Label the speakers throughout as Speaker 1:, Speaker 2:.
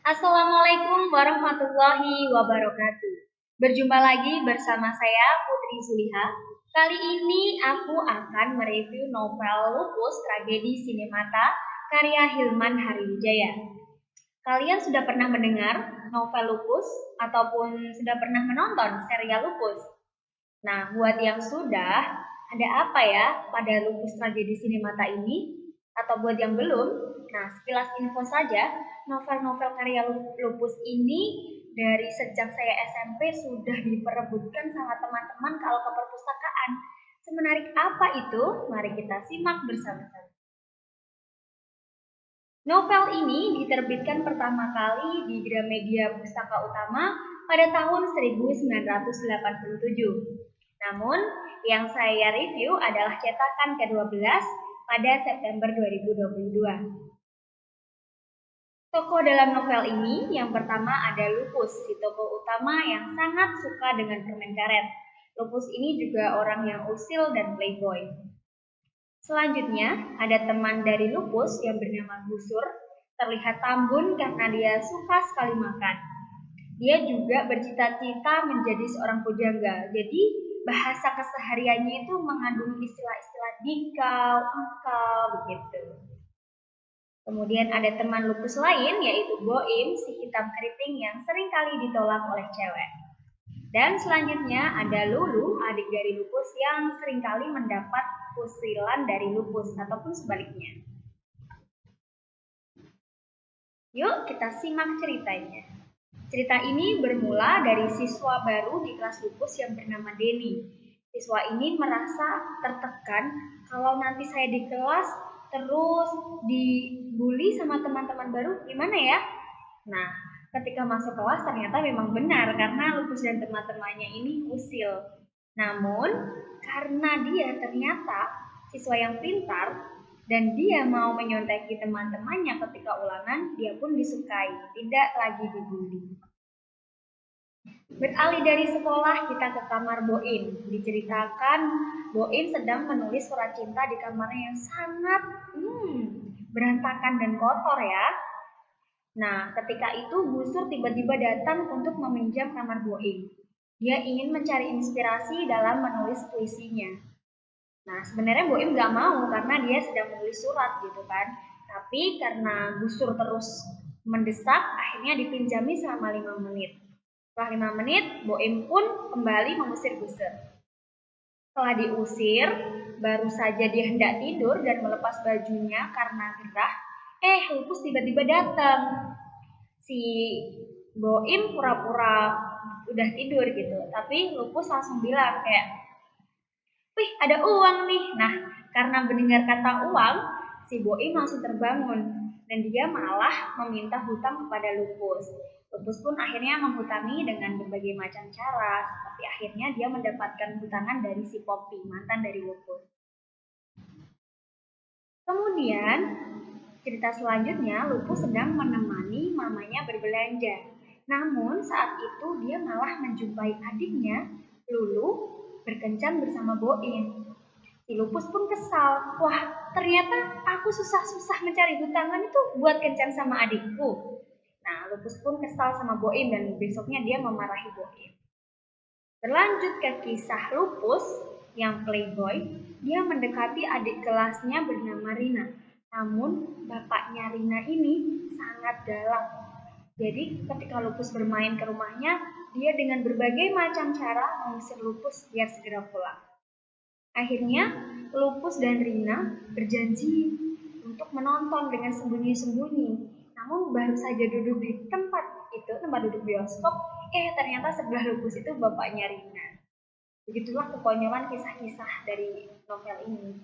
Speaker 1: Assalamualaikum warahmatullahi wabarakatuh. Berjumpa lagi bersama saya Putri Zuliha. Kali ini aku akan mereview novel Lupus Tragedi Sinemata karya Hilman Hariwijaya. Kalian sudah pernah mendengar novel Lupus ataupun sudah pernah menonton serial Lupus? Nah, buat yang sudah, ada apa ya pada Lupus Tragedi Sinemata ini? Atau buat yang belum, nah sekilas info saja, novel-novel karya Lupus ini dari sejak saya SMP sudah diperebutkan sama teman-teman kalau ke perpustakaan. Semenarik apa itu? Mari kita simak bersama-sama. Novel ini diterbitkan pertama kali di Gramedia Pustaka Utama pada tahun 1987. Namun, yang saya review adalah cetakan ke-12 pada September 2022. Tokoh dalam novel ini yang pertama ada Lupus, si tokoh utama yang sangat suka dengan permen karet. Lupus ini juga orang yang usil dan playboy. Selanjutnya, ada teman dari Lupus yang bernama Gusur, terlihat tambun karena dia suka sekali makan. Dia juga bercita-cita menjadi seorang pujangga, jadi bahasa kesehariannya itu mengandung istilah-istilah dikau, engkau, begitu. Kemudian ada teman Lupus lain, yaitu Boim, si hitam keriting yang sering kali ditolak oleh cewek. Dan selanjutnya ada Lulu, adik dari Lupus yang seringkali mendapat usilan dari Lupus ataupun sebaliknya. Yuk kita simak ceritanya. Cerita ini bermula dari siswa baru di kelas Lupus yang bernama Denny. Siswa ini merasa tertekan kalau nanti saya di kelas terus dibully sama teman-teman baru, gimana ya? Nah, ketika masuk kelas ternyata memang benar karena Lupus dan teman-temannya ini usil. Namun, karena dia ternyata siswa yang pintar dan dia mau menyonteki teman-temannya ketika ulangan, dia pun disukai, tidak lagi dibully. Beralih dari sekolah, kita ke kamar Boim. Diceritakan Boim sedang menulis surat cinta di kamarnya yang sangat berantakan dan kotor ya. Nah, ketika itu Gusur tiba-tiba datang untuk meminjam kamar Boim. Dia ingin mencari inspirasi dalam menulis puisinya. Nah, sebenarnya Boim gak mau karena dia sedang menulis surat gitu kan. Tapi karena Gusur terus mendesak, akhirnya dipinjami selama 5 menit. Setelah 5 menit, Boim pun kembali mengusir Gusur. Setelah diusir, baru saja dia hendak tidur dan melepas bajunya karena gerah, Lupus tiba-tiba datang. Si Boim pura-pura udah tidur gitu, tapi Lupus langsung bilang kayak, wih ada uang nih. Nah, karena mendengar kata uang, si Boim langsung terbangun dan dia malah meminta hutang kepada Lupus. Lupus pun akhirnya menghutangi dengan berbagai macam cara, tapi akhirnya dia mendapatkan hutangan dari si Poppy, mantan dari Lupus. Kemudian, cerita selanjutnya, Lupus sedang menemani mamanya berbelanja. Namun saat itu dia malah menjumpai adiknya, Lulu, berkencan bersama Boim. Si Lupus pun kesal. Wah, ternyata aku susah-susah mencari hutangan itu buat kencan sama adikku. Nah, Lupus pun kesal sama Boim dan besoknya dia memarahi Boim. Berlanjut ke kisah Lupus yang playboy, dia mendekati adik kelasnya bernama Rina. Namun bapaknya Rina ini sangat galak. Jadi ketika Lupus bermain ke rumahnya, dia dengan berbagai macam cara mengusir Lupus biar segera pulang. Akhirnya Lupus dan Rina berjanji untuk menonton dengan sembunyi-sembunyi. Namun baru saja duduk di tempat duduk bioskop, ternyata sebelah Lupus itu bapaknya Rina. Begitulah kekonyolan kisah-kisah dari novel ini.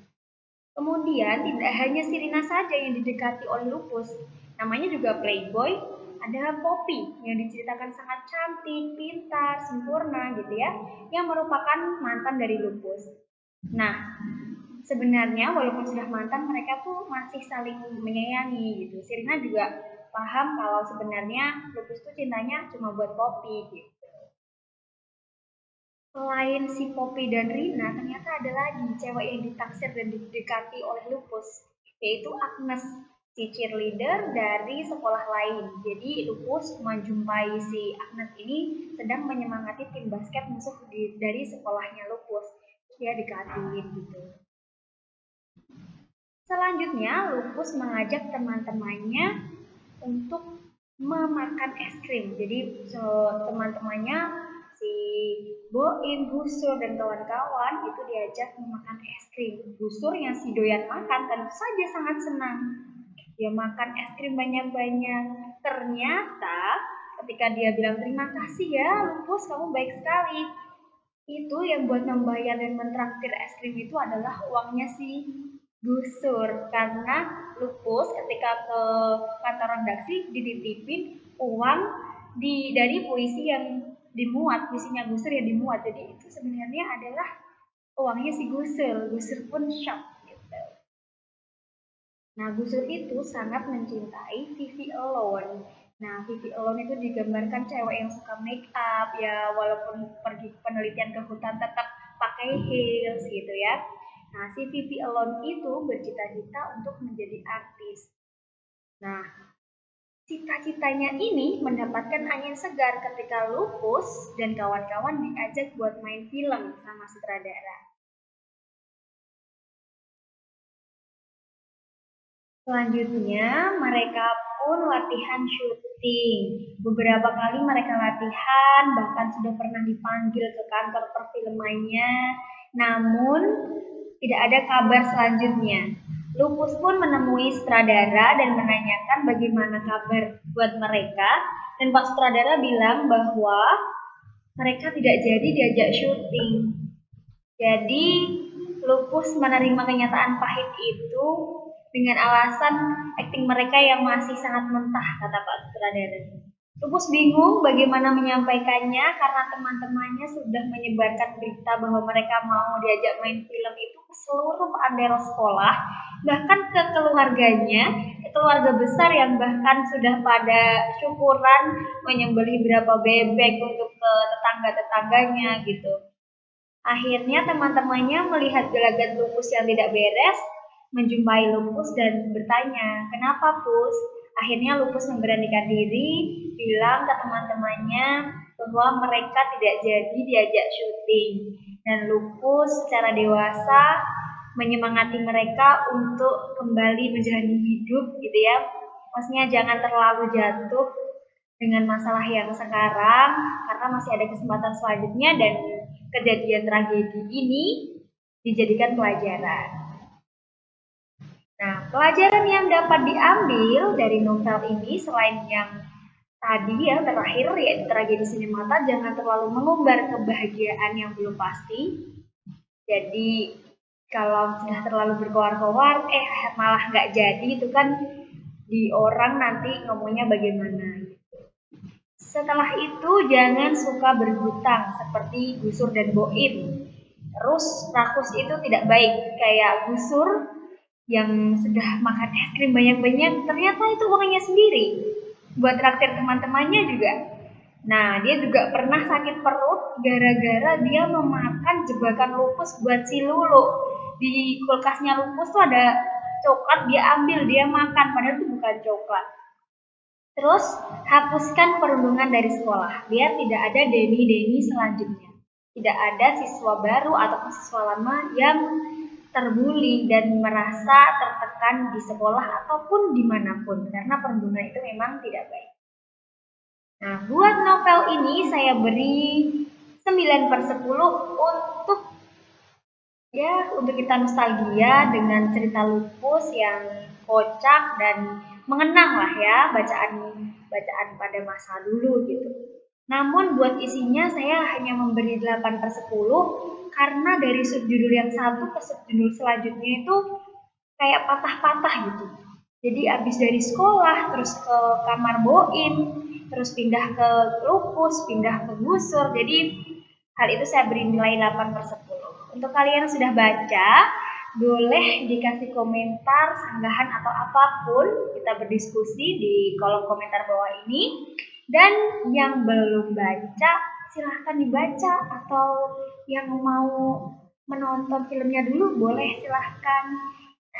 Speaker 1: Kemudian tidak hanya si Rina saja yang didekati oleh Lupus, namanya juga playboy, ada Poppy yang diceritakan sangat cantik, pintar, sempurna gitu ya, yang merupakan mantan dari Lupus. Nah, sebenarnya walaupun sudah mantan, mereka tuh masih saling menyayangi gitu. Si Rina juga paham kalau sebenarnya Lupus tuh cintanya cuma buat Poppy gitu. Selain si Poppy dan Rina, ternyata ada lagi cewek yang ditaksir dan didekati oleh Lupus, yaitu Agnes, si cheerleader dari sekolah lain. Jadi Lupus menjumpai si Agnes ini sedang menyemangati tim basket musuh dari sekolahnya Lupus. Dia dikatain gitu. Selanjutnya Lupus mengajak teman-temannya untuk memakan es krim. Jadi teman-temannya si Boim, Busur, dan kawan-kawan itu diajak memakan es krim. Busur yang si doyan makan tentu saja sangat senang. Dia makan es krim banyak-banyak. Ternyata ketika dia bilang terima kasih ya Lupus, kamu baik sekali, itu yang buat membayar dan mentraktir es krim itu adalah uangnya si Busur. Karena Lupus ketika ke kantor redaksi dititipin uang dari puisi yang dimuat, puisinya Gusur yang dimuat. Jadi itu sebenarnya adalah uangnya si Gusur. Gusur pun shock gitu. Nah, Gusur itu sangat mencintai Vivi Alone. Nah, Vivi Alone itu digambarkan cewek yang suka make up ya, walaupun pergi penelitian ke hutan tetap pakai heels gitu ya. Nah, si Vivi Alone itu bercita-cita untuk menjadi artis. Nah, cita-citanya ini mendapatkan angin segar ketika Lupus dan kawan-kawan diajak buat main film sama sutradara. Selanjutnya, mereka pun latihan syuting. Beberapa kali mereka latihan, bahkan sudah pernah dipanggil ke kantor perfilmannya. Namun, tidak ada kabar selanjutnya. Lupus pun menemui sutradara dan menanyakan bagaimana kabar buat mereka. Dan Pak sutradara bilang bahwa mereka tidak jadi diajak syuting. Jadi, Lupus menerima kenyataan pahit itu dengan alasan akting mereka yang masih sangat mentah, kata Pak sutradara. Lupus bingung bagaimana menyampaikannya karena teman-temannya sudah menyebarkan berita bahwa mereka mau diajak main film itu ke seluruh antero sekolah, bahkan ke keluarganya, ke keluarga besar yang bahkan sudah pada syukuran menyembelih berapa bebek untuk ke tetangga-tetangganya gitu. Akhirnya teman-temannya melihat gelagat Lupus yang tidak beres, menjumpai Lupus dan bertanya, kenapa Pus? Akhirnya Lupus memberanikan diri, bilang ke teman-temannya bahwa mereka tidak jadi diajak syuting. Dan Lupus secara dewasa menyemangati mereka untuk kembali menjalani hidup gitu ya. Maksudnya jangan terlalu jatuh dengan masalah yang sekarang karena masih ada kesempatan selanjutnya dan kejadian tragedi ini dijadikan pelajaran. Nah, pelajaran yang dapat diambil dari novel ini selain yang tadi ya terakhir yaitu tragedi sinemata, jangan terlalu mengumbar kebahagiaan yang belum pasti. Jadi kalau sudah terlalu berkoar-koar, malah nggak jadi, itu kan di orang nanti ngomongnya bagaimana. Setelah itu jangan suka berhutang seperti Gusur dan Boim. Terus rakus itu tidak baik kayak Gusur yang sudah makan es krim banyak-banyak, ternyata itu uangnya sendiri buat traktir teman-temannya juga. Nah, dia juga pernah sakit perut gara-gara dia memakan jebakan Lupus buat si Lulu. Di kulkasnya Lupus tuh ada coklat, dia ambil, dia makan, padahal itu bukan coklat. Terus, hapuskan perundungan dari sekolah, biar tidak ada Denny selanjutnya. Tidak ada siswa baru atau siswa lama yang terbuli dan merasa tertekan di sekolah ataupun dimanapun, karena perundungan itu memang tidak baik. Nah, buat novel ini saya beri 9/10 untuk kita nostalgia dengan cerita Lupus yang kocak dan mengenang lah ya bacaan pada masa dulu gitu. Namun buat isinya saya hanya memberi 8/10 karena dari subjudul yang satu ke subjudul selanjutnya itu kayak patah-patah gitu. Jadi abis dari sekolah terus ke kamar Boim, terus pindah ke Lupus, pindah ke Gusur. Jadi hal itu saya beri nilai 8/10. Untuk kalian yang sudah baca, boleh dikasih komentar, sanggahan atau apapun, kita berdiskusi di kolom komentar bawah ini. Dan yang belum baca, silahkan dibaca, atau yang mau menonton filmnya dulu boleh silahkan.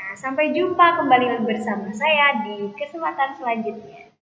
Speaker 1: Nah, sampai jumpa kembali bersama saya di kesempatan selanjutnya.